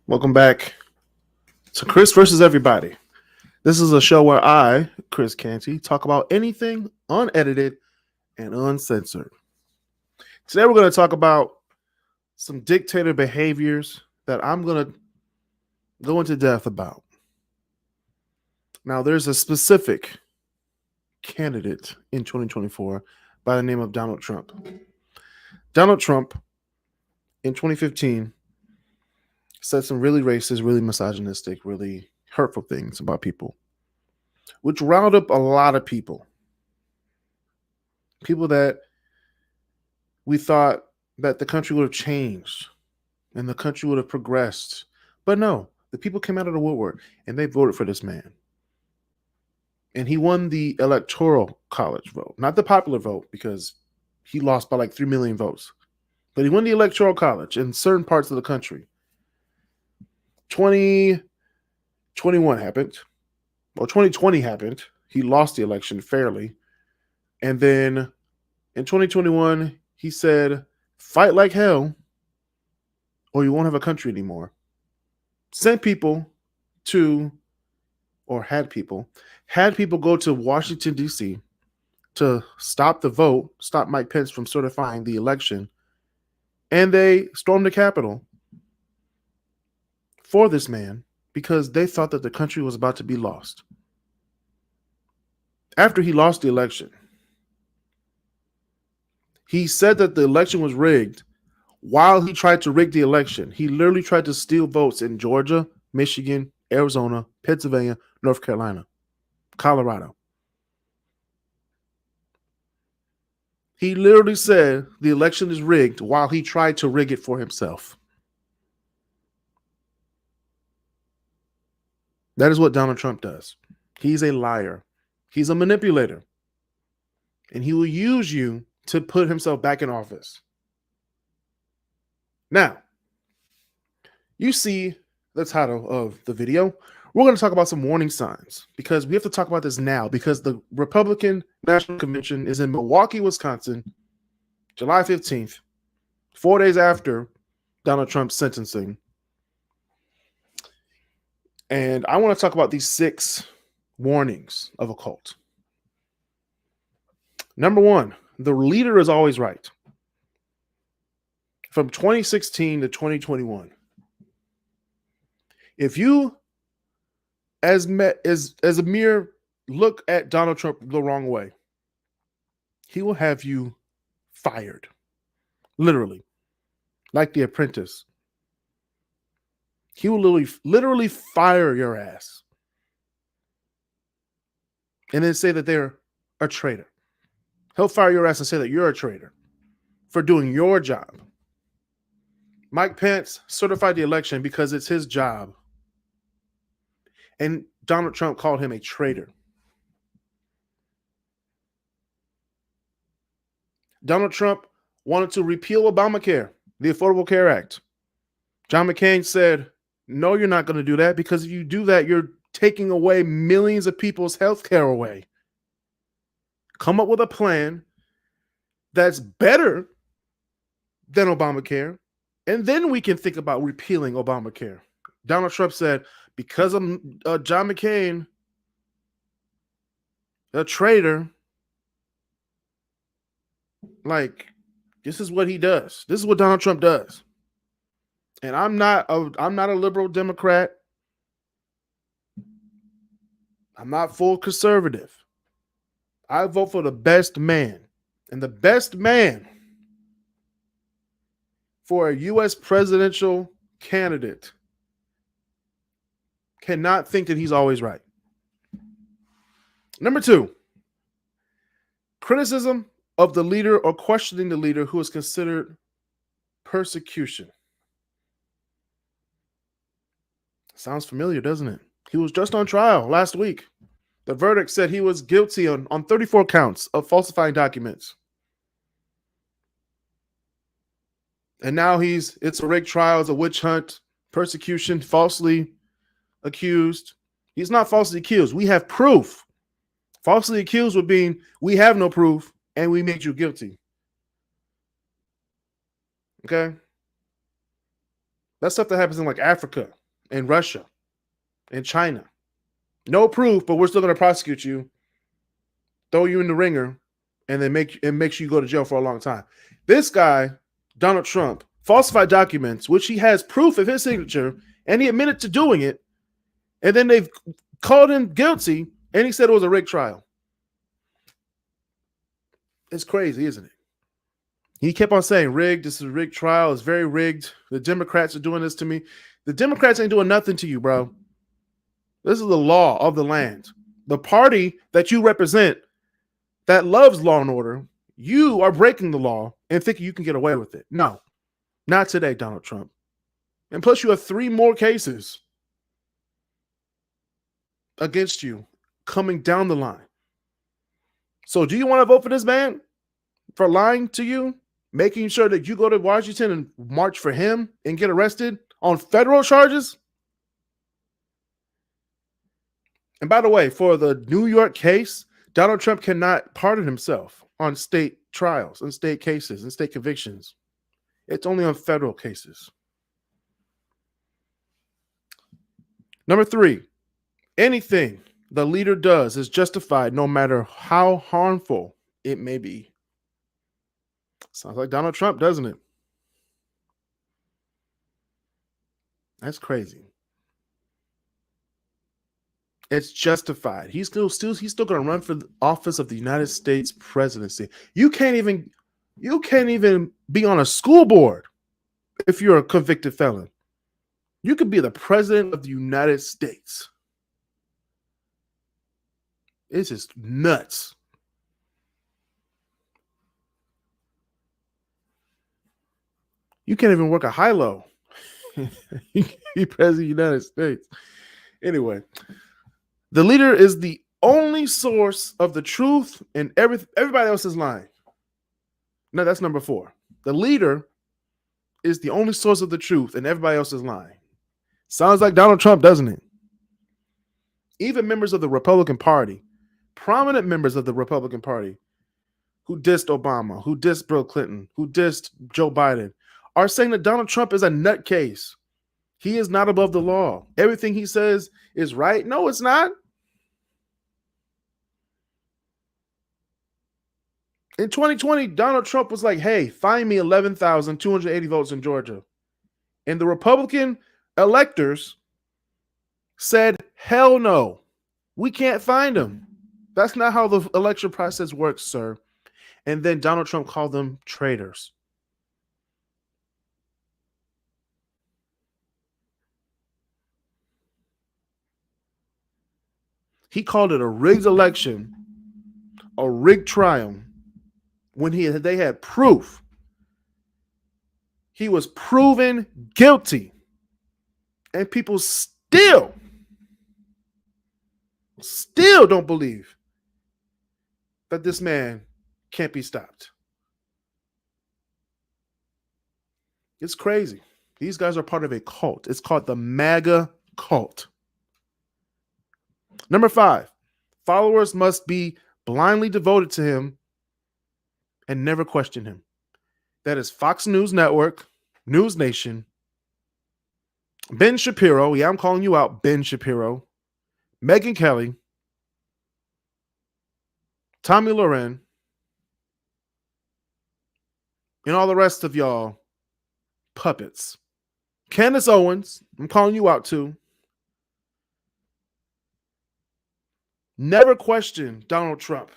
Welcome back to Chris versus Everybody. This is a show where I, Chris Canty, talk about anything unedited and uncensored. Today we're going to talk about some dictator behaviors that I'm going to go into depth about. Now, there's a specific candidate in 2024 by the name of Donald Trump. Donald Trump, in 2015, said some really racist, really misogynistic, really hurtful things about people, which riled up a lot of people. People that we thought that the country would have changed and the country would have progressed. But no, the people came out of the woodwork and they voted for this man. And he won the electoral college vote, not the popular vote, because he lost by like 3 million votes. But he won the electoral college in certain parts of the country. 2021 happened. Well, 2020 happened. He lost the election fairly. And then in 2021, he said, fight like hell or you won't have a country anymore. Sent people to, or had people go to Washington, D.C. to stop the vote, stop Mike Pence from certifying the election. And they stormed the Capitol for this man because they thought that the country was about to be lost. After he lost the election, he said that the election was rigged while he tried to rig the election. He literally tried to steal votes in Georgia, Michigan, Arizona, Pennsylvania, North Carolina, Colorado. He literally said the election is rigged while he tried to rig it for himself. That is what Donald Trump does. He's a liar. He's a manipulator. And he will use you to put himself back in office. Now, you see the title of the video. We're going to talk about some warning signs because we have to talk about this now because the Republican National Convention is in Milwaukee, Wisconsin, July 15th, 4 days after Donald Trump's sentencing. And I want to talk about these 6 warnings of a cult. Number 1, the leader is always right. From 2016 to 2021, if you as a mere look at Donald Trump the wrong way, he will have you fired. Literally. Like The Apprentice. He will literally fire your ass. And then say that they're a traitor. He'll fire your ass and say that you're a traitor for doing your job. Mike Pence certified the election because it's his job. And Donald Trump called him a traitor. Donald Trump wanted to repeal Obamacare, the Affordable Care Act. John McCain said, no, you're not going to do that because if you do that, you're taking away millions of people's health care away. Come up with a plan that's better than Obamacare, and then we can think about repealing Obamacare. Donald Trump said, because of John McCain, a traitor, like, this is what he does. This is what Donald Trump does. And I'm not a liberal Democrat. I'm not full conservative. I vote for the best man. And the best man for a U.S. presidential candidate cannot think that he's always right. Number 2, criticism of the leader or questioning the leader who is considered persecution. Sounds familiar, doesn't it? He was just on trial last week. The verdict said he was guilty on 34 counts of falsifying documents. And now it's a rigged trial, it's a witch hunt, persecution, falsely accused. He's not falsely accused. We have proof. Falsely accused would mean we have no proof and we made you guilty. Okay? That's stuff that happens in like Africa and Russia and China. No proof, but we're still going to prosecute you, throw you in the ringer, and then makes you go to jail for a long time. This guy, Donald Trump, falsified documents, which he has proof of his signature, and he admitted to doing it. And then they've called him guilty, and he said it was a rigged trial. It's crazy, isn't it? He kept on saying, rigged, this is a rigged trial, it's very rigged. The Democrats are doing this to me. The Democrats ain't doing nothing to you, bro. This is the law of the land. The party that you represent that loves law and order, you are breaking the law and thinking you can get away with it. No, not today, Donald Trump. And plus, you have 3 more cases against you coming down the line. So do you want to vote for this man for lying to you, making sure that you go to Washington and march for him and get arrested on federal charges? And by the way, for the New York case, Donald Trump cannot pardon himself on state trials and state cases and state convictions. It's only on federal cases. Number 3, anything the leader does is justified no matter how harmful it may be. Sounds like Donald Trump, doesn't it? That's crazy. It's justified. He's still going to run for the office of the United States presidency. You can't even be on a school board if you're a convicted felon. You could be the president of the United States. It's just nuts. You can't even work a high-low. You can be president of the United States. Anyway, the leader is the only source of the truth, and everybody else is lying. No, that's number 4. The leader is the only source of the truth, and everybody else is lying. Sounds like Donald Trump, doesn't it? Even members of the Republican Party, prominent members of the Republican Party, who dissed Obama, who dissed Bill Clinton, who dissed Joe Biden, are saying that Donald Trump is a nutcase. He is not above the law. Everything he says is right. No, it's not. In 2020, Donald Trump was like, hey, find me 11,280 votes in Georgia. And the Republican electors said, hell no, we can't find them. That's not how the election process works, sir. And then Donald Trump called them traitors. He called it a rigged election, a rigged trial, when they had proof. He was proven guilty. And people still don't believe that this man can't be stopped. It's crazy. These guys are part of a cult. It's called the MAGA cult. Number 5, followers must be blindly devoted to him and never question him. That is Fox News Network, News Nation, Ben Shapiro. Yeah, I'm calling you out, Ben Shapiro. Megyn Kelly, Tommy Loren, and all the rest of y'all puppets. Candace Owens, I'm calling you out too. Never question Donald Trump,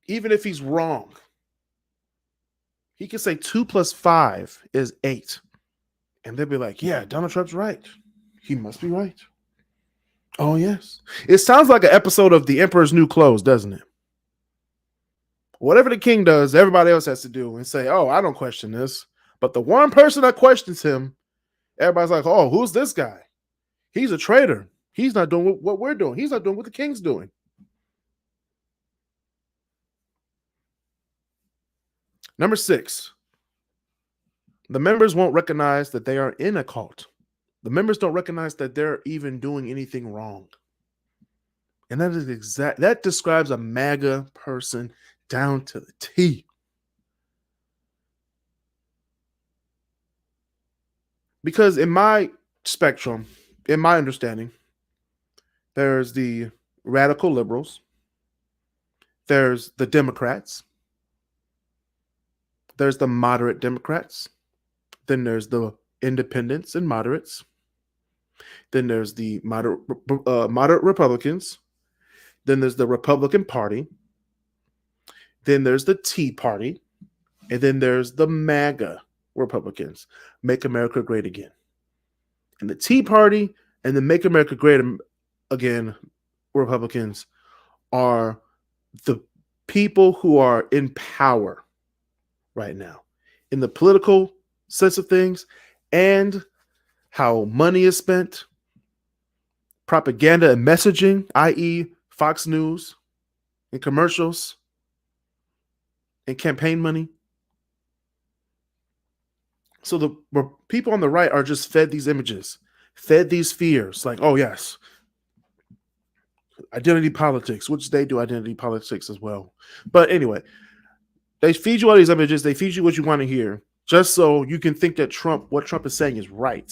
even if he's wrong. He can say 2 + 5 is 8. And they'll be like, yeah, Donald Trump's right. He must be right. Oh, yes. It sounds like an episode of The Emperor's New Clothes, doesn't it? Whatever the king does, everybody else has to do and say, oh, I don't question this. But the one person that questions him, everybody's like, oh, who's this guy? He's a traitor. He's not doing what we're doing. He's not doing what the king's doing. Number 6, the members won't recognize that they are in a cult. The members don't recognize that they're even doing anything wrong. And that describes a MAGA person down to the T. Because in my spectrum, in my understanding, there's the radical liberals, there's the Democrats, there's the moderate Democrats, then there's the independents and moderates, then there's the moderate Republicans, then there's the Republican Party, then there's the Tea Party, and then there's the MAGA Republicans, Make America Great Again. And the Tea Party and the Make America Great Again Republicans are the people who are in power right now in the political sense of things, and how money is spent, propaganda and messaging, i.e. Fox News and commercials and campaign money. So the people on the right are just fed these images, fed these fears, like, oh yes, identity politics, which they do identity politics as well. But anyway, they feed you all these images, they feed you what you want to hear, just so you can think that what Trump is saying is right.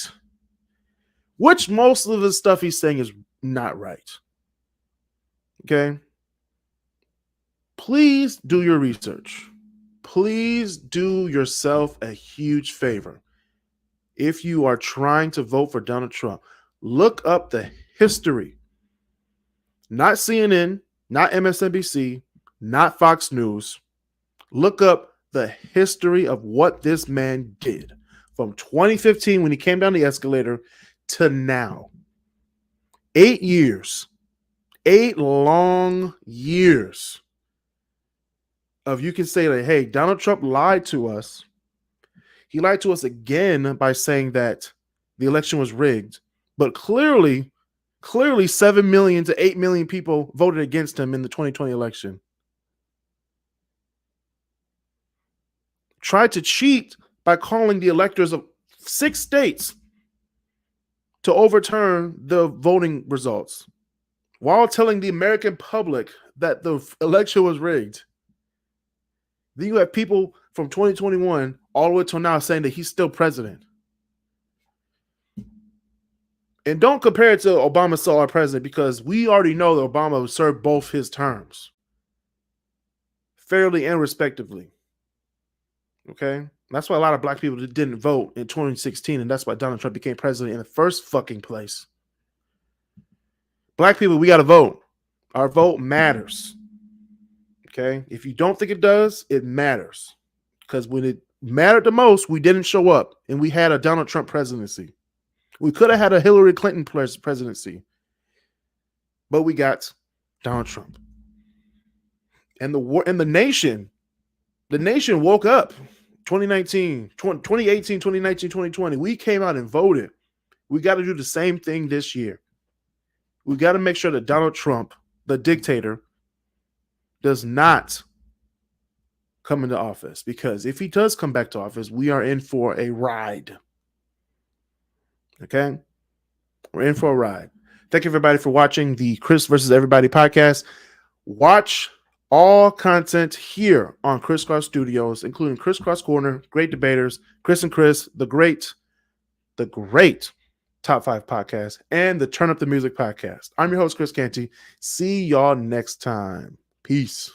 Which most of the stuff he's saying is not right. Okay? Please do your research. Please do yourself a huge favor. If you are trying to vote for Donald Trump, look up the history. Not CNN, not MSNBC, not Fox News. Look up the history of what this man did from 2015 when he came down the escalator to now. 8 years. 8 long years of you can say that, hey, Donald Trump lied to us. He lied to us again by saying that the election was rigged. But clearly 7 million to 8 million people voted against him in the 2020 election. Tried to cheat by calling the electors of 6 states to overturn the voting results while telling the American public that the election was rigged. Then you have people from 2021 all the way till now saying that he's still president. And don't compare it to Obama still our president, because we already know that Obama served both his terms fairly and respectively. Okay? That's why a lot of black people didn't vote in 2016, and that's why Donald Trump became president in the first fucking place. Black people, we got to vote. Our vote matters. Okay? If you don't think it does, it matters. Because when it mattered the most, we didn't show up, and we had a Donald Trump presidency. We could have had a Hillary Clinton presidency, but we got Donald Trump. And the nation woke up. 2019, 2018, 2019, 2020. We came out and voted. We got to do the same thing this year. We got to make sure that Donald Trump, the dictator, does not come into office, because if he does come back to office, we are in for a ride. Okay? We're in for a ride. Thank you, everybody, for watching the Chris versus Everybody podcast. Watch all content here on Crisscross Studios, including Crisscross Corner, Great Debaters, Chris and Chris, the great Top 5 podcast, and the Turn Up the Music podcast. I'm your host, Chris Canty. See y'all next time. Peace.